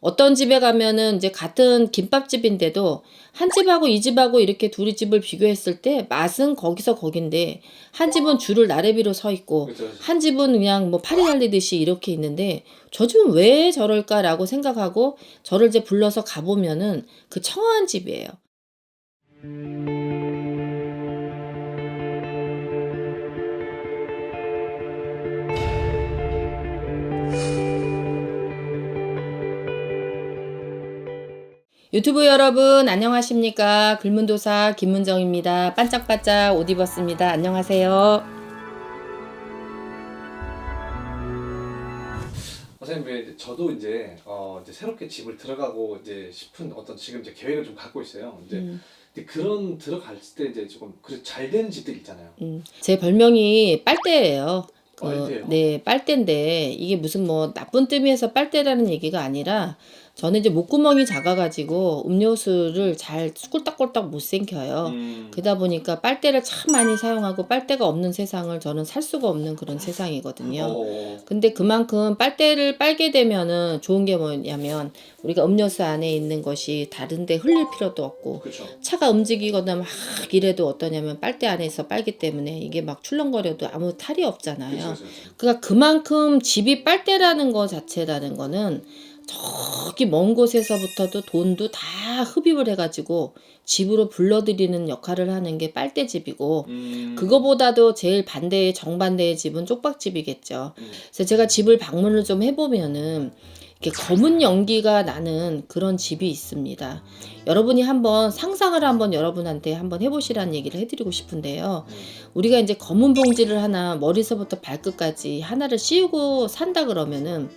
어떤 집에 가면은 이제 같은 김밥집인데도 한 집하고 이 집하고 이렇게 둘이 집을 비교했을 때 맛은 거기서 거긴데, 한 집은 줄을 나래비로 서 있고 그쵸, 그쵸. 한 집은 그냥 뭐 파리 날리듯이 이렇게 있는데, 저 집은 왜 저럴까라고 생각하고 저를 이제 불러서 가보면은 그 청아한 집이에요. 유튜브 여러분 안녕하십니까? 글문도사 김문정입니다. 반짝반짝 옷 입었습니다. 안녕하세요. 선생님, 저도 이제 새롭게 집을 들어가고 이제 싶은 어떤 지금 이제 계획을 좀 갖고 있어요. 근데 그런 들어갈 때 이제 조금 그래도 잘 되는 집들 있잖아요. 제 별명이 빨대예요. 빨대요? 네, 빨대인데 이게 무슨 뭐 나쁜 뜻에서 빨대라는 얘기가 아니라, 저는 이제 목구멍이 작아가지고 음료수를 잘 꿀딱꿀딱 못 삼켜요. 그러다 보니까 빨대를 참 많이 사용하고, 빨대가 없는 세상을 저는 살 수가 없는 그런 세상이거든요. 근데 그만큼 빨대를 빨게 되면은 좋은 게 뭐냐면, 우리가 음료수 안에 있는 것이 다른데 흘릴 필요도 없고, 그렇죠. 차가 움직이거나 막 이래도 어떠냐면 빨대 안에서 빨기 때문에 이게 막 출렁거려도 아무 탈이 없잖아요. 그렇죠. 그러니까 그만큼 집이 빨대라는 거 자체라는 거는, 저기 먼 곳에서부터도 돈도 다 흡입을 해가지고 집으로 불러들이는 역할을 하는 게 빨대집이고, 그거보다도 제일 반대의 정반대의 집은 쪽박집이겠죠. 그래서 제가 집을 방문을 좀 해보면은 이렇게 검은 연기가 나는 그런 집이 있습니다. 여러분이 한번 상상을 한번 여러분한테 한번 해보시라는 얘기를 해드리고 싶은데요. 우리가 이제 검은 봉지를 하나 머리서부터 발끝까지 하나를 씌우고 산다 그러면은,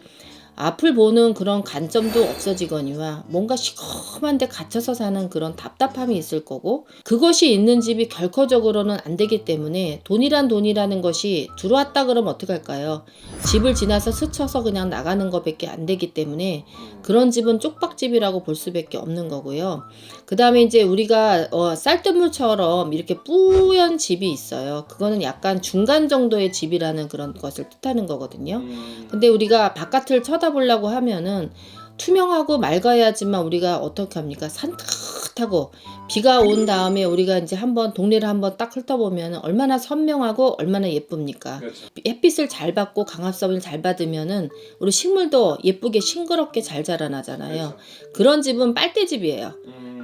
앞을 보는 그런 관점도 없어지거니와 뭔가 시커먼데 갇혀서 사는 그런 답답함이 있을 거고, 그것이 있는 집이 결코적으로는 안 되기 때문에, 돈이라는 것이 들어왔다 그러면 어떡할까요? 집을 지나서 스쳐서 그냥 나가는 것밖에 안 되기 때문에 그런 집은 쪽박집이라고 볼 수밖에 없는 거고요. 그 다음에 이제 우리가 쌀뜨물처럼 이렇게 뿌연 집이 있어요. 그거는 약간 중간 정도의 집이라는 그런 것을 뜻하는 거거든요. 근데 우리가 바깥을 쳐다보려고 하면은 투명하고 맑아야지만 우리가 어떻게 합니까? 산뜻하고, 비가 온 다음에 우리가 이제 한번 동네를 한번 딱 훑어보면 얼마나 선명하고 얼마나 예쁩니까? 그렇죠. 햇빛을 잘 받고 강압성을 잘 받으면은 우리 식물도 예쁘게 싱그럽게 잘 자라나잖아요. 그런 집은 빨대집이에요.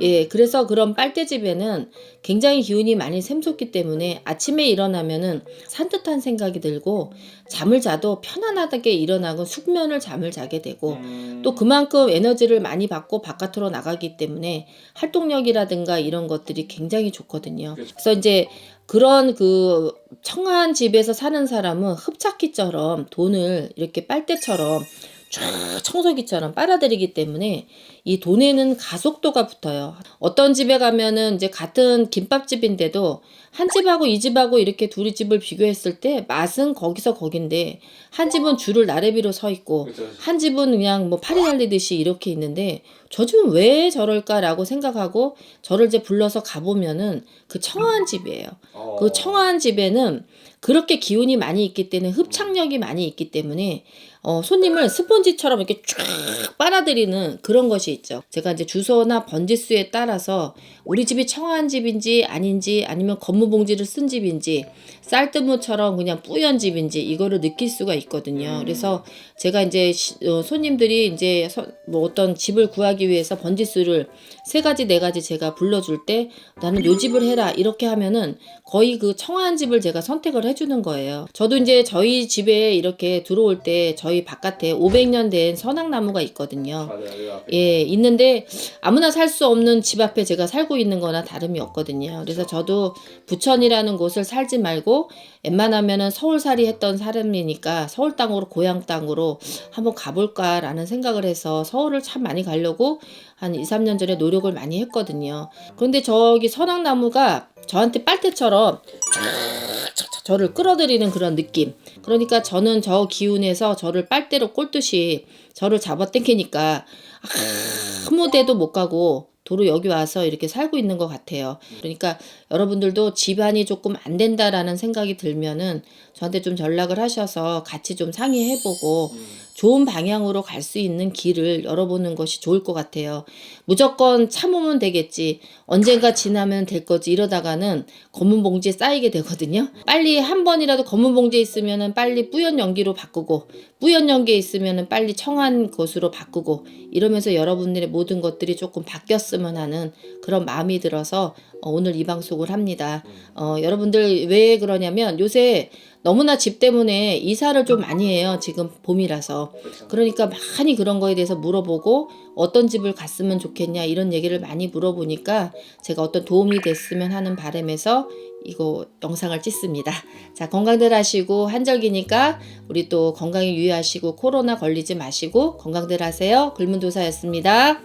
예, 그래서 그런 빨대집에는 굉장히 기운이 많이 샘솟기 때문에 아침에 일어나면은 산뜻한 생각이 들고, 잠을 자도 편안하게 일어나고 숙면을 잠을 자게 되고, 또 그만큼 에너지를 많이 받고 바깥으로 나가기 때문에 활동력이라든가 이런 것들이 굉장히 좋거든요. 그래서 이제 그런 그 청아한 집에서 사는 사람은 흡착기처럼 돈을 이렇게 빨대처럼 쫙 청소기처럼 빨아들이기 때문에 이 돈에는 가속도가 붙어요. 어떤 집에 가면은 이제 같은 김밥집인데도 한 집하고 이 집하고 이렇게 둘이 집을 비교했을 때 맛은 거기서 거긴데, 한 집은 줄을 나래비로 서 있고 그렇죠. 한 집은 그냥 뭐 파리 날리듯이 이렇게 있는데, 저 집은 왜 저럴까라고 생각하고 저를 이제 불러서 가보면은 그 청아한 집이에요. 그 청아한 집에는 그렇게 기운이 많이 있기 때문에, 흡착력이 많이 있기 때문에 손님을 스펀지처럼 이렇게 쫙 빨아들이는 그런 것이 있죠. 제가 이제 주소나 번지수에 따라서 우리 집이 청아한 집인지 아닌지, 아니면 검무봉지를 쓴 집인지, 쌀뜨무처럼 그냥 뿌연 집인지 이거를 느낄 수가 있거든요. 그래서 제가 이제 손님들이 이제 뭐 어떤 집을 구하기 위해서 번지수를 3가지 4가지 제가 불러줄 때, 나는 요 집을 해라 이렇게 하면은 거의 그 청아한 집을 제가 선택을 해주는 거예요. 저도 이제 저희 집에 이렇게 들어올 때 저희 바깥에 500년 된 선악나무가 있거든요. 맞아요. 예, 있는데 아무나 살 수 없는 집 앞에 제가 살고 있는 거나 다름이 없거든요. 그래서 저도 부천이라는 곳을 살지 말고 웬만하면은 서울살이 했던 사람이니까 서울 땅으로, 고향 땅으로 한번 가볼까라는 생각을 해서 서울을 참 많이 가려고 한 2, 3년 전에 노력을 많이 했거든요. 그런데 저기 선악나무가 저한테 빨대처럼 저를 끌어들이는 그런 느낌. 그러니까 저는 저 기운에서 저를 빨대로 꼴듯이 저를 잡아당기니까 아무 데도 못 가고 도로 여기 와서 이렇게 살고 있는 것 같아요. 그러니까 여러분들도 집안이 조금 안 된다라는 생각이 들면은 저한테 좀 연락을 하셔서 같이 좀 상의해보고 좋은 방향으로 갈 수 있는 길을 열어보는 것이 좋을 것 같아요. 무조건 참으면 되겠지. 언젠가 지나면 될 거지. 이러다가는 검은 봉지에 쌓이게 되거든요. 빨리 한 번이라도 검은 봉지에 있으면은 빨리 뿌연 연기로 바꾸고, 뿌연 연기에 있으면은 빨리 청한 것으로 바꾸고, 이러면서 여러분들의 모든 것들이 조금 바뀌었으면 하는 그런 마음이 들어서 오늘 이 방송을 합니다. 여러분들 왜 그러냐면 요새 너무나 집 때문에 이사를 좀 많이 해요. 지금 봄이라서. 그렇죠. 그러니까 많이 그런 거에 대해서 물어보고 어떤 집을 갔으면 좋겠냐 이런 얘기를 많이 물어보니까 제가 어떤 도움이 됐으면 하는 바람에서 이거 영상을 찍습니다. 자, 건강들 하시고 한절기니까 우리 또 건강에 유의하시고 코로나 걸리지 마시고 건강들 하세요. 글문도사였습니다.